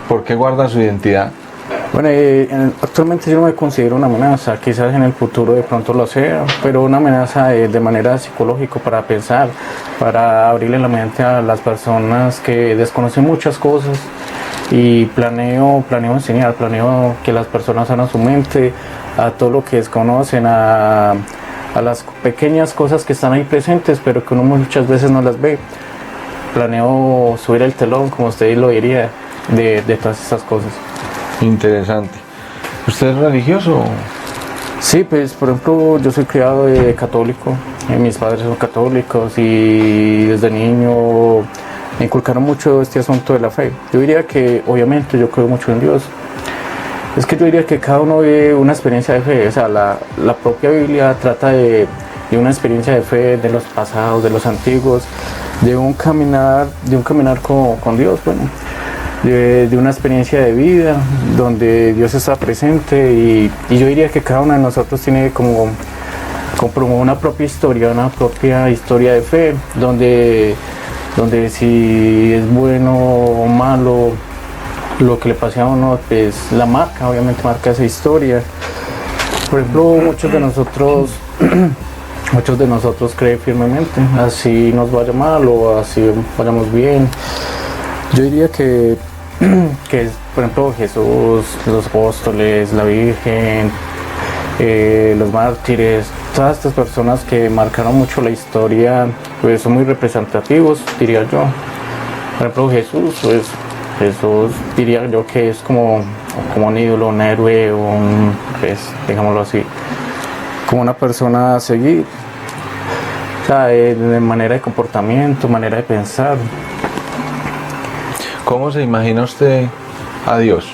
¿Por qué guarda su identidad? Bueno, actualmente yo no me considero una amenaza, quizás en el futuro de pronto lo sea, pero una amenaza de manera psicológica para pensar, para abrirle la mente a las personas que desconocen muchas cosas y planeo enseñar, planeo que las personas abran su mente a todo lo que desconocen, a las pequeñas cosas que están ahí presentes, pero que uno muchas veces no las ve. Planeo subir el telón, como usted lo diría, de todas estas cosas. Interesante. ¿Usted es religioso? Sí, pues por ejemplo yo soy criado católico, mis padres son católicos y desde niño me inculcaron mucho este asunto de la fe. Yo diría que obviamente yo creo mucho en Dios. Es que yo diría que cada uno vive una experiencia de fe, o sea, la propia Biblia trata de una experiencia de fe de los pasados, de los antiguos, de un caminar con Dios, bueno. De una experiencia de vida donde Dios está presente y yo diría que cada uno de nosotros tiene como una propia historia de fe donde si es bueno o malo lo que le pase a uno, pues obviamente marca esa historia. Por ejemplo, muchos de nosotros creen firmemente, así nos vaya mal o así vayamos bien. Yo diría que por ejemplo Jesús, los apóstoles, la Virgen, los mártires, todas estas personas que marcaron mucho la historia, pues son muy representativos, diría yo. Por ejemplo Jesús diría yo que es como un ídolo, un héroe, pues, digámoslo así, como una persona a seguir, o sea, de manera de comportamiento, manera de pensar. ¿Cómo se imagina usted a Dios?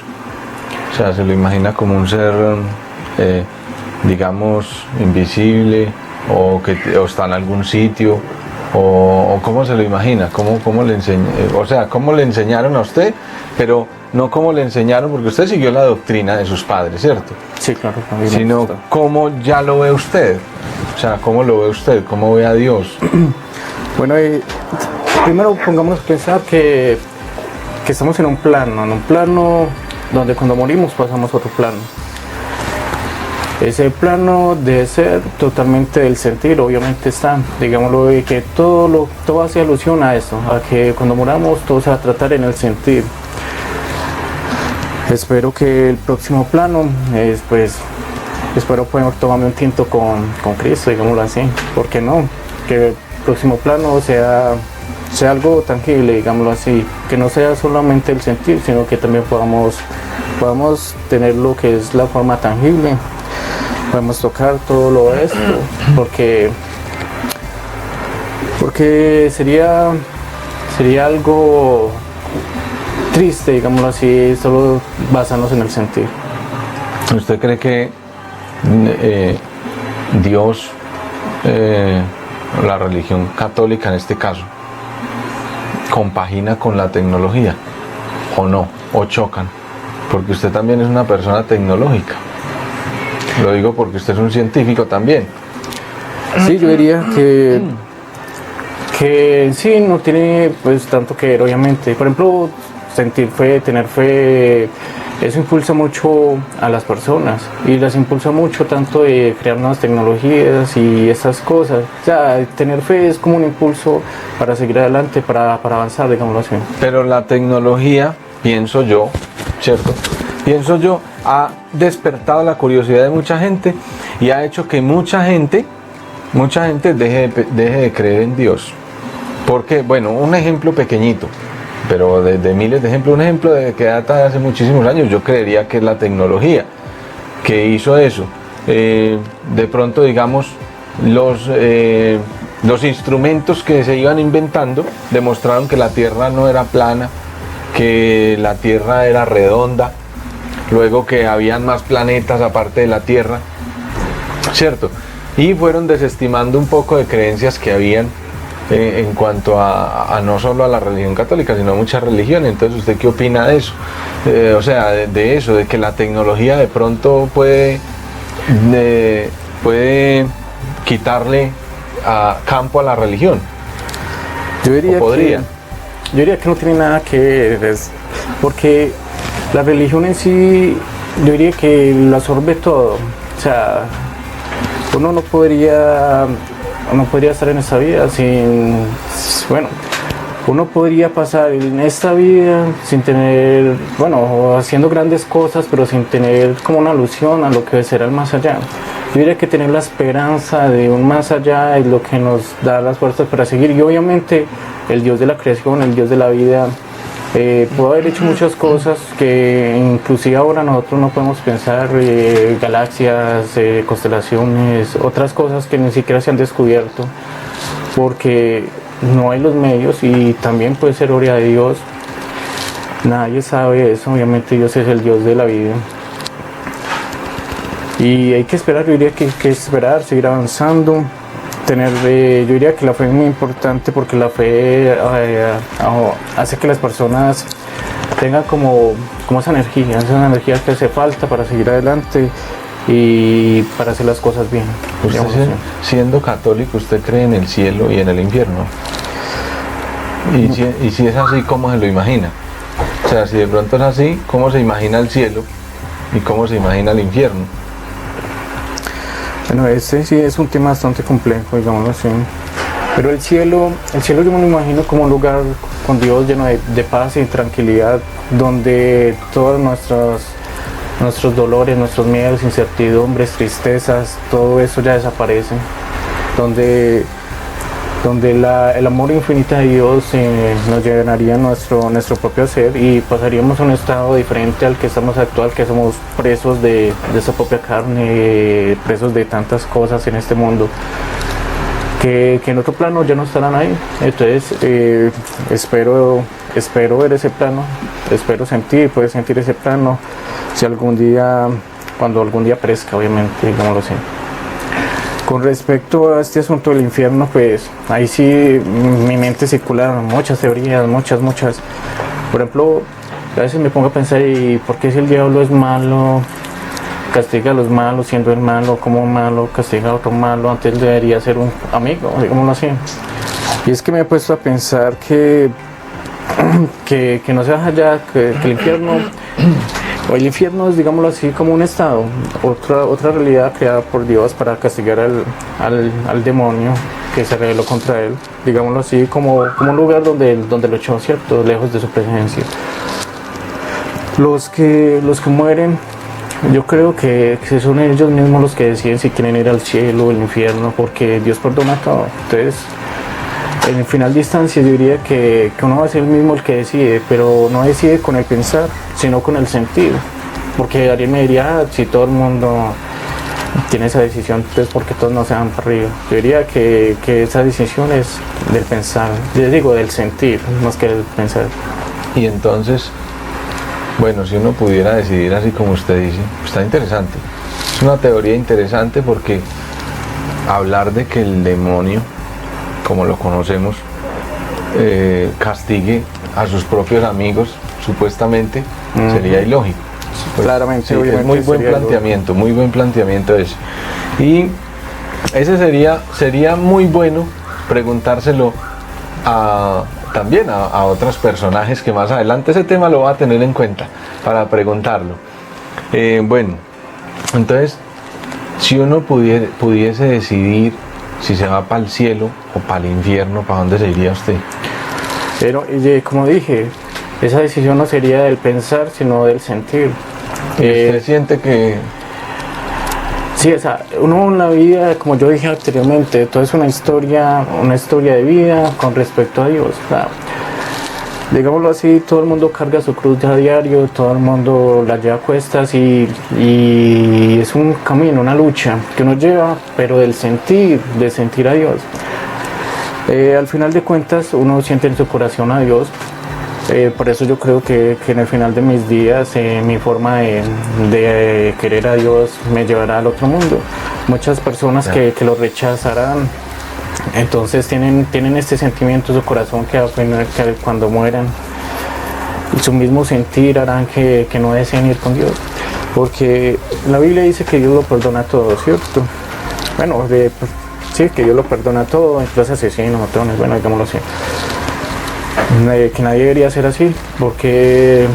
O sea, ¿se lo imagina como un ser, digamos, invisible o que está en algún sitio? ¿O cómo se lo imagina? ¿Cómo le cómo le enseñaron a usted? Pero no cómo le enseñaron, porque usted siguió la doctrina de sus padres, ¿cierto? Sí, claro. Sino cómo ya lo ve usted. O sea, ¿cómo lo ve usted? ¿Cómo ve a Dios? Bueno, primero pongámonos a pensar que estamos en un plano donde cuando morimos pasamos a otro plano. Ese plano debe ser totalmente del sentir, obviamente está, digámoslo, que todo hace alusión a eso, a que cuando moramos todo se va a tratar en el sentir. Espero que el próximo plano espero poder tomarme un tinto con Cristo, digámoslo así, ¿por qué no? Que el próximo plano sea algo tangible, digámoslo así, que no sea solamente el sentir, sino que también podamos tener lo que es la forma tangible, podemos tocar todo lo esto, porque sería algo triste, digámoslo así, solo basarnos en el sentir. ¿Usted cree que Dios, la religión católica en este caso, compagina con la tecnología o no, o chocan? Porque usted también es una persona tecnológica, lo digo porque usted es un científico también. Sí, yo diría que en sí no tiene pues tanto que ver, obviamente. Por ejemplo, sentir fe, tener fe, eso impulsa mucho a las personas y las impulsa mucho tanto de crear nuevas tecnologías y esas cosas. O sea, tener fe es como un impulso para seguir adelante, para avanzar, digámoslo así. Pero la tecnología, pienso yo, ¿cierto? Ha despertado la curiosidad de mucha gente y ha hecho que mucha gente deje de creer en Dios. Porque, bueno, un ejemplo pequeño, pero de miles de ejemplos, un ejemplo que data de hace muchísimos años, yo creería que es la tecnología que hizo eso. De pronto, digamos, los instrumentos que se iban inventando demostraron que la Tierra no era plana, que la Tierra era redonda, luego que habían más planetas aparte de la Tierra, ¿cierto? Y fueron desestimando un poco de creencias que habían en cuanto a no solo a la religión católica, sino a muchas religiones. Entonces, ¿usted qué opina de eso? De eso, de que la tecnología de pronto puede quitarle campo a la religión. Yo diría que no tiene nada que ver, porque La religión en sí, yo diría que lo absorbe todo. O sea, uno no podría estar en esta vida sin, bueno, uno podría pasar en esta vida sin tener, bueno, haciendo grandes cosas, pero sin tener como una alusión a lo que será el más allá. Yo diría que tener la esperanza de un más allá es lo que nos da las fuerzas para seguir. Y obviamente el Dios de la creación, el Dios de la vida, pudo haber hecho muchas cosas que inclusive ahora nosotros no podemos pensar, galaxias, constelaciones, otras cosas que ni siquiera se han descubierto, porque no hay los medios y también puede ser obra de Dios. Nadie sabe eso, obviamente Dios es el Dios de la vida. Y hay que esperar, yo diría que hay que esperar, seguir avanzando. Yo diría que la fe es muy importante porque la fe hace que las personas tengan como esa energía que hace falta para seguir adelante y para hacer las cosas bien. Usted, siendo católico, ¿usted cree en el cielo y en el infierno? Y si es así, ¿cómo se lo imagina? O sea, si de pronto es así, ¿cómo se imagina el cielo y cómo se imagina el infierno? Bueno, ese sí es un tema bastante complejo, digámoslo así. Pero el cielo yo me lo imagino como un lugar con Dios lleno de paz y tranquilidad, donde todos nuestros dolores, nuestros miedos, incertidumbres, tristezas, todo eso ya desaparece. Donde el amor infinito de Dios nos llenaría nuestro propio ser y pasaríamos a un estado diferente al que estamos actual, que somos presos de esa propia carne, presos de tantas cosas en este mundo, que en otro plano ya no estarán ahí. Entonces espero ver ese plano, espero poder sentir ese plano, cuando algún día aparezca, obviamente, digámoslo así. Con respecto a este asunto del infierno, pues ahí sí mi mente circula muchas teorías, muchas. Por ejemplo, a veces me pongo a pensar, ¿y por qué si el diablo es malo, castiga a los malos siendo el malo? Como un malo castiga a otro malo, antes debería ser un amigo, digámoslo así. Y es que me he puesto a pensar que no se baja ya, que el infierno... El infierno es, digámoslo así, como un estado, otra realidad creada por Dios para castigar al demonio que se rebeló contra él, digámoslo así, como un lugar donde lo echó, ¿cierto?, lejos de su presencia. Los que mueren, yo creo que son ellos mismos los que deciden si quieren ir al cielo o al infierno, porque Dios perdona todo. Entonces, en el final de instancia yo diría que uno va a ser el mismo el que decide, pero no decide con el pensar, sino con el sentir. Porque Ariel me diría, si todo el mundo tiene esa decisión, entonces ¿por qué todos no se van para arriba? Yo diría que esa decisión es del pensar, del sentir, más que del pensar. Y entonces, bueno, si uno pudiera decidir así como usted dice, está interesante. Es una teoría interesante porque hablar de que el demonio, como lo conocemos, castigue a sus propios amigos, supuestamente, sería ilógico. Pues, claramente, sí, es muy buen planteamiento ese. Y ese sería muy bueno preguntárselo también a otros personajes que más adelante ese tema lo va a tener en cuenta para preguntarlo. Bueno, entonces, si uno pudiese decidir si se va para el cielo o para el infierno, ¿para dónde se iría usted? Pero, como dije, esa decisión no sería del pensar, sino del sentir. ¿Y usted siente que...? Sí, o sea, uno en la vida, como yo dije anteriormente, todo es una historia de vida con respecto a Dios. O sea, digámoslo así, todo el mundo carga su cruz a diario, todo el mundo la lleva a cuestas y es un camino, una lucha que uno lleva, pero de sentir a Dios. Al final de cuentas uno siente en su corazón a Dios, por eso yo creo que en el final de mis días mi forma de querer a Dios me llevará al otro mundo. Muchas personas que lo rechazarán, entonces tienen este sentimiento en su corazón que cuando mueran, su mismo sentir harán que no deseen ir con Dios, porque la Biblia dice que Dios lo perdona todo, ¿cierto? Bueno, sí, que Dios lo perdona todo, incluso asesinos, matones, bueno, digámoslo así. Que nadie debería ser así, porque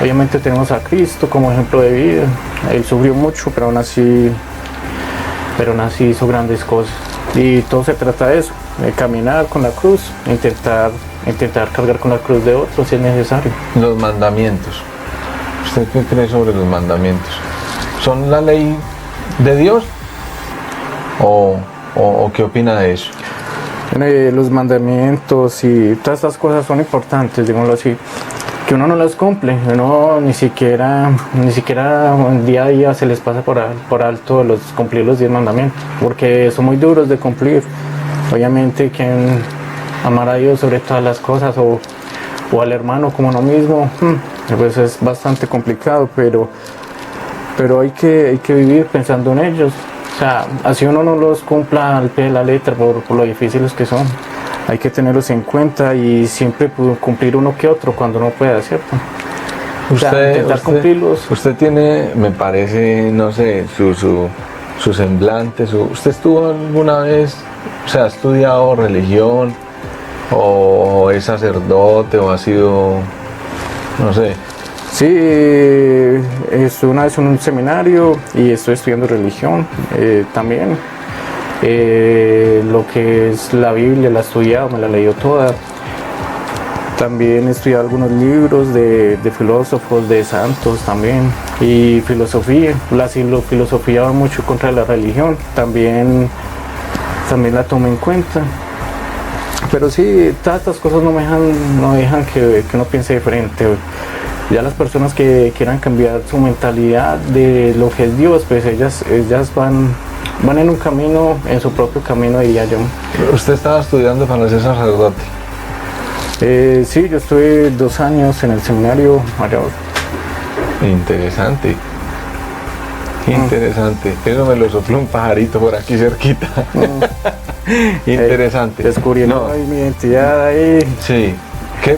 obviamente tenemos a Cristo como ejemplo de vida. Él sufrió mucho, pero aún así hizo grandes cosas. Y todo se trata de eso, de caminar con la cruz, intentar cargar con la cruz de otros si es necesario. Los mandamientos. ¿Usted qué cree sobre los mandamientos? ¿Son la ley de Dios? ¿O qué opina de eso? Los mandamientos y todas estas cosas son importantes, digámoslo así, que uno no las cumple, uno ni siquiera día a día se les pasa por alto cumplir los 10 mandamientos, porque son muy duros de cumplir. Obviamente quien amar a Dios sobre todas las cosas o al hermano como uno mismo, pues es bastante complicado, pero hay que vivir pensando en ellos. O sea, así uno no los cumpla al pie de la letra por lo difíciles que son. Hay que tenerlos en cuenta y siempre cumplir uno que otro cuando no pueda, ¿cierto? Intentar cumplirlos. Usted tiene, me parece, no sé, su semblante, ¿usted estuvo alguna vez, o sea, ha estudiado religión o es sacerdote o ha sido, no sé? Sí, estuve una vez en un seminario y estoy estudiando religión también. Lo que es la Biblia la he estudiado, me la he leído toda. También he estudiado algunos libros de filósofos, de santos también. Y filosofía, la filosofía va mucho contra la religión, también la tomo en cuenta. Pero sí, todas estas cosas no dejan que uno piense diferente. Ya las personas que quieran cambiar su mentalidad de lo que es Dios, pues ellas van en un camino, en su propio camino, diría yo. ¿Usted estaba estudiando para ser sacerdote? Sí, yo estuve 2 años en el seminario mayor. Interesante. Interesante. Eso me lo sopló un pajarito por aquí cerquita. Interesante. Descubriendo mi identidad ahí. Sí.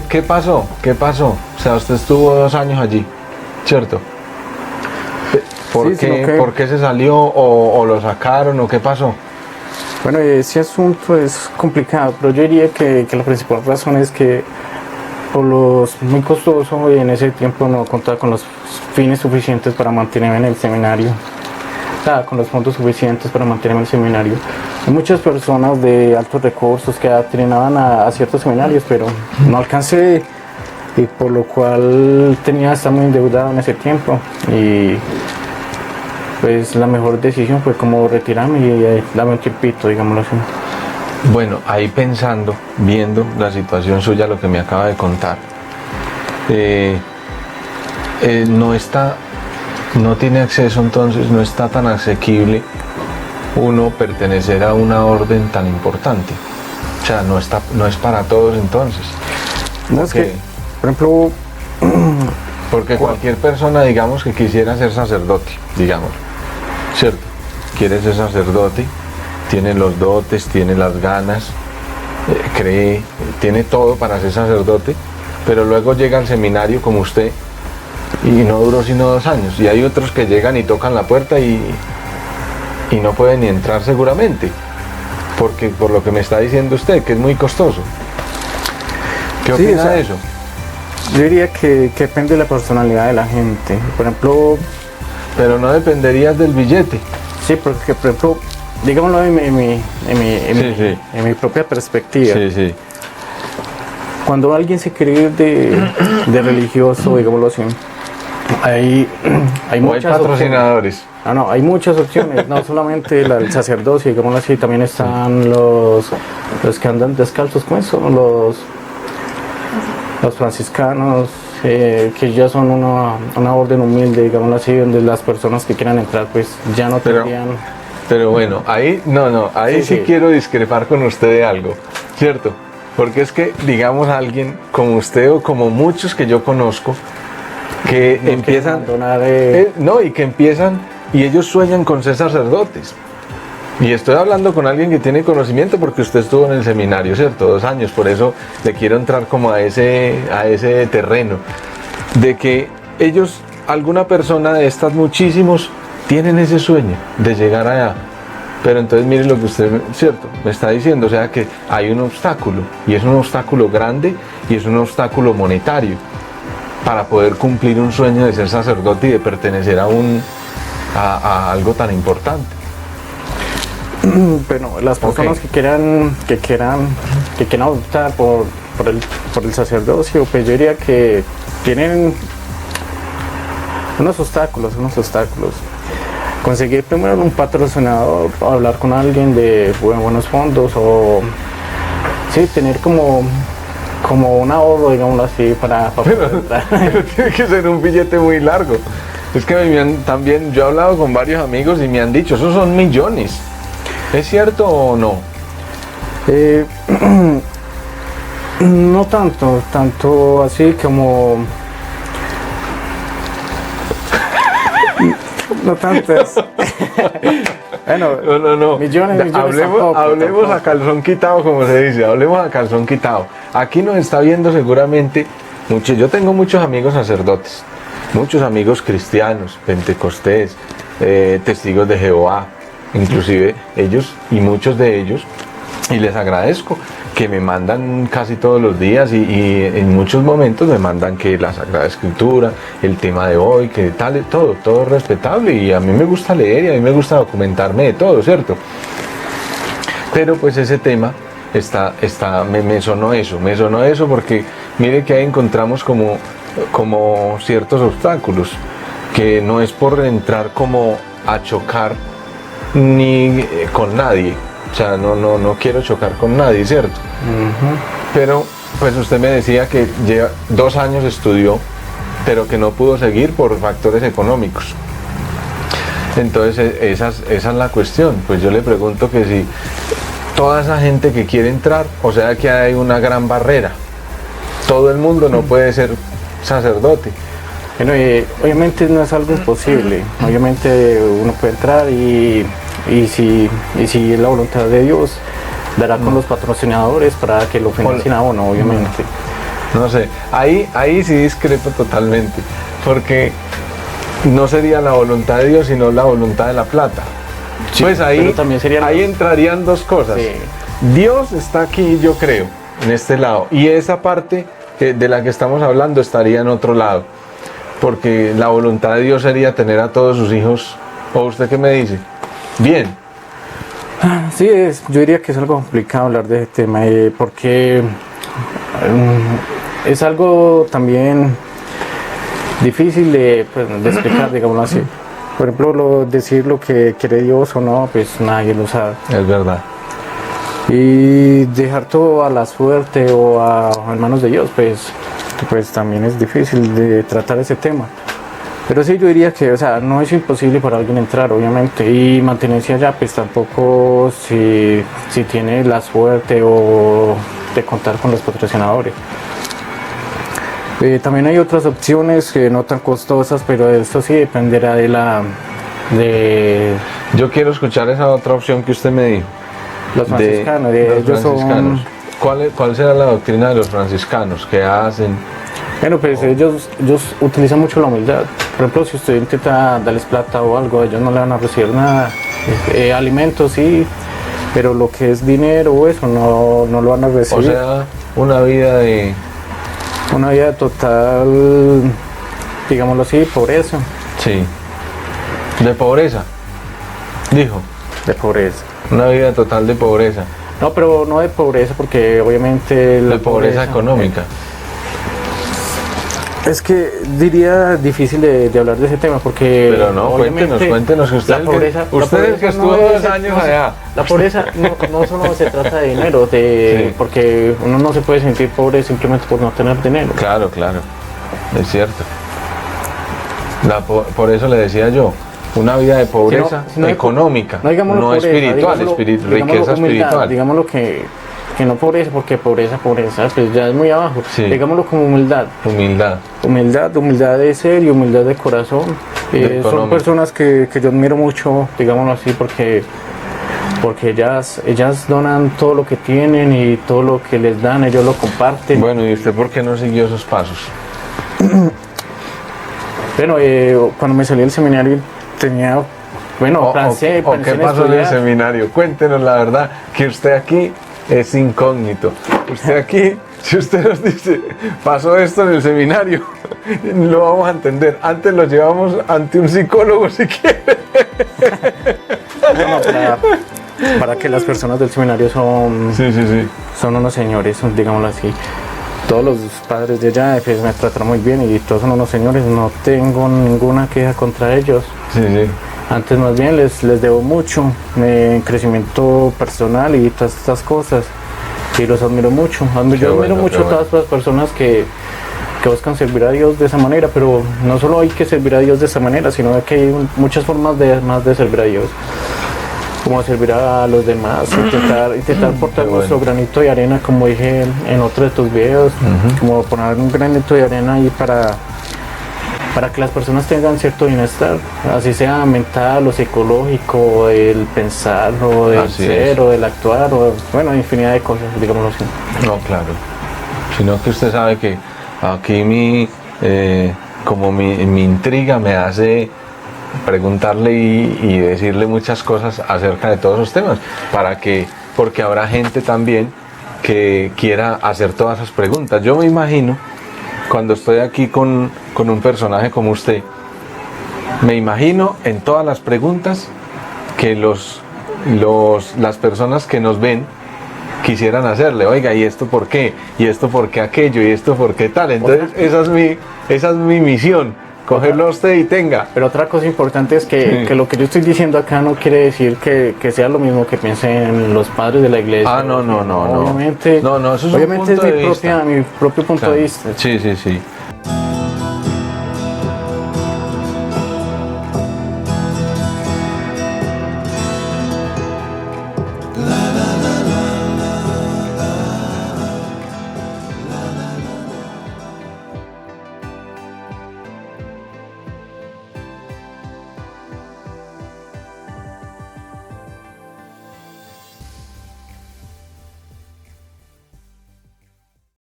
¿Qué pasó? O sea, usted estuvo 2 años allí, ¿cierto? ¿Por qué se salió o lo sacaron o qué pasó? Bueno, ese asunto es complicado, pero yo diría que la principal razón es que por los muy costoso y en ese tiempo no contaba con los fines suficientes para mantenerme en el seminario. Con los fondos suficientes para mantenerme en el seminario. Hay muchas personas de altos recursos que atrinaban a ciertos seminarios, pero no alcancé, y por lo cual estaba muy endeudado en ese tiempo. Y pues la mejor decisión fue como retirarme y darme un tiempito, digámoslo así. Bueno, ahí pensando, viendo la situación suya, lo que me acaba de contar, no tiene acceso, entonces no está tan asequible uno pertenecer a una orden tan importante. O sea, no es para todos entonces. No, es que, por ejemplo, porque cualquier persona, digamos, que quisiera ser sacerdote, digamos, ¿cierto? Quiere ser sacerdote, tiene los dotes, tiene las ganas, cree, tiene todo para ser sacerdote, pero luego llega al seminario como usted y no duró sino 2 años. Y hay otros que llegan y tocan la puerta y no pueden ni entrar seguramente, porque por lo que me está diciendo usted, que es muy costoso. ¿Qué opina de eso? Yo diría que depende de la personalidad de la gente. Por ejemplo... Pero no dependerías del billete. Sí, porque por ejemplo, digámoslo en mi propia perspectiva. Sí. Cuando alguien se quiere ir de religioso, digámoslo así, hay muchas patrocinadores. Hay muchas opciones, no solamente el sacerdocio, digámoslo así, también están los que andan descalzos, ¿cómo son? Los franciscanos, que ya son una orden humilde, digámoslo así, donde las personas que quieran entrar pues ya no tendrían... Pero bueno, ahí sí quiero discrepar con usted de algo, ¿cierto? Porque es que, digamos, alguien como usted o como muchos que yo conozco, que empiezan... que empiezan y ellos sueñan con ser sacerdotes. Y estoy hablando con alguien que tiene conocimiento porque usted estuvo en el seminario, ¿cierto? 2 años, por eso le quiero entrar como a ese terreno. De que ellos, alguna persona de estas, muchísimos, tienen ese sueño de llegar allá. Pero entonces mire lo que usted, ¿cierto?, me está diciendo, o sea que hay un obstáculo, y es un obstáculo grande y es un obstáculo monetario. para poder cumplir un sueño de ser sacerdote y de pertenecer a algo tan importante. Bueno, las personas Ok. que quieran optar por el sacerdocio, pues yo diría que tienen unos obstáculos. Conseguir primero un patrocinador, hablar con alguien de buenos fondos o sí, tener como un ahorro, digámoslo así, para poder entrar. Pero tiene que ser un billete muy largo. Es que también yo he hablado con varios amigos y me han dicho, esos son millones. ¿Es cierto o no? No tanto así como... No tantas. Bueno, No. millones Hablemos tampoco. a calzón quitado, como se dice. Hablemos a calzón quitado. Aquí nos está viendo seguramente muchos. Yo tengo muchos amigos sacerdotes, muchos amigos cristianos, pentecostés, testigos de Jehová, inclusive ellos y muchos de ellos. Y les agradezco que me mandan casi todos los días y en muchos momentos me mandan que la Sagrada Escritura, el tema de hoy, que tal, todo respetable, y a mí me gusta leer y a mí me gusta documentarme de todo, ¿cierto? Pero pues ese tema me sonó eso porque mire que ahí encontramos como ciertos obstáculos, que no es por entrar como a chocar ni con nadie. O sea, no quiero chocar con nadie, ¿cierto? Pero, pues usted me decía que lleva 2 años estudió, pero que no pudo seguir por factores económicos. Entonces, esa es la cuestión. Pues yo le pregunto que si toda esa gente que quiere entrar, o sea que hay una gran barrera. Todo el mundo no puede ser sacerdote. Bueno, obviamente no es algo imposible. Obviamente uno puede entrar y si es la voluntad de Dios, dará con los patrocinadores para que lo financien a uno, obviamente. No sé, ahí sí discrepo totalmente, porque no sería la voluntad de Dios, sino la voluntad de la plata. Sí, pues pero también sería ahí entrarían dos cosas. Sí. Dios está aquí, yo creo, en este lado, y esa parte de la que estamos hablando estaría en otro lado, porque la voluntad de Dios sería tener a todos sus hijos. ¿O usted qué me dice? Bien. Sí, yo diría que es algo complicado hablar de este tema, porque es algo también difícil de explicar, digámoslo así. Por ejemplo, decir lo que quiere Dios o no, pues nadie lo sabe. Es verdad. Y dejar todo a la suerte o a manos de Dios, pues también es difícil de tratar ese tema. Pero sí, yo diría que, o sea, no es imposible para alguien entrar, obviamente, y mantenerse allá, pues tampoco si tiene la suerte o de contar con los patrocinadores. También hay otras opciones no tan costosas, pero esto sí dependerá de Yo quiero escuchar esa otra opción que usted me dijo. los franciscanos. Los Ellos franciscanos. ¿Cuál será la doctrina de los franciscanos? ¿Qué hacen? Bueno, pues ellos utilizan mucho la humildad. Por ejemplo, si usted intenta darles plata o algo, ellos no le van a recibir nada. Alimentos sí, pero lo que es dinero o eso no lo van a recibir. O sea, una vida de... Una vida total, digámoslo así, pobreza. Sí. De pobreza. Dijo. De pobreza. Una vida total de pobreza. No, pero no de pobreza, porque obviamente la De pobreza económica. Es que diría difícil de hablar de ese tema, porque Pero no, obviamente cuéntenos que usted, la pobreza, usted que estuvo no 2 años allá. La pobreza no solo se trata de dinero, Sí. porque uno no se puede sentir pobre simplemente por no tener dinero. Claro, es cierto. Por eso le decía yo, una vida de pobreza Si no de económica, digámoslo no pobreza, espiritual, digámoslo riqueza humildad, espiritual. Digámoslo que no pobreza, porque pobreza, pues ya es muy abajo. Sí. Digámoslo como humildad. Humildad de ser y humildad de corazón. Son económico. personas que yo admiro mucho, digámoslo así, porque ellas donan todo lo que tienen y todo lo que les dan, ellos lo comparten. Bueno, ¿y usted por qué no siguió esos pasos? Bueno, cuando me salí del seminario tenía, bueno, pensé ¿Qué en pasó en el estudiar. seminario? Cuéntenos la verdad, que usted aquí es incógnito. Usted aquí Si usted nos dice, pasó esto en el seminario, lo vamos a entender. Antes lo llevamos ante un psicólogo si quiere. No, para que las personas del seminario son, Sí. son unos señores, digámoslo así. Todos los padres de allá pues, me tratan muy bien y todos son unos señores, no tengo ninguna queja contra ellos. Sí. Antes más bien les debo mucho en crecimiento personal y todas estas cosas. Y los admiro mucho. Yo admiro mucho a todas las personas que buscan servir a Dios de esa manera, pero no solo hay que servir a Dios de esa manera, sino que hay muchas formas más de servir a Dios. Como servir a los demás, intentar aportar nuestro granito de arena, como dije en otro de tus videos, como poner un granito de arena ahí para que las personas tengan cierto bienestar, así sea mental o psicológico, el pensar o del ser o del actuar, o bueno, infinidad de cosas, digámoslo así. No, claro. Sino que usted sabe que aquí mi intriga me hace preguntarle y decirle muchas cosas acerca de todos esos temas, porque habrá gente también que quiera hacer todas esas preguntas. Yo me imagino, cuando estoy aquí con un personaje como usted, me imagino en todas las preguntas que las personas que nos ven quisieran hacerle. Oiga, ¿y esto por qué? ¿Y esto por qué aquello? ¿Y esto por qué tal? Entonces esa es mi misión, cogerlo a usted y tenga. Pero otra cosa importante es que lo que yo estoy diciendo acá no quiere decir que sea lo mismo que piensen los padres de la iglesia. Ah, no. Obviamente, No, eso es obviamente un punto es mi propio punto de vista. Sí.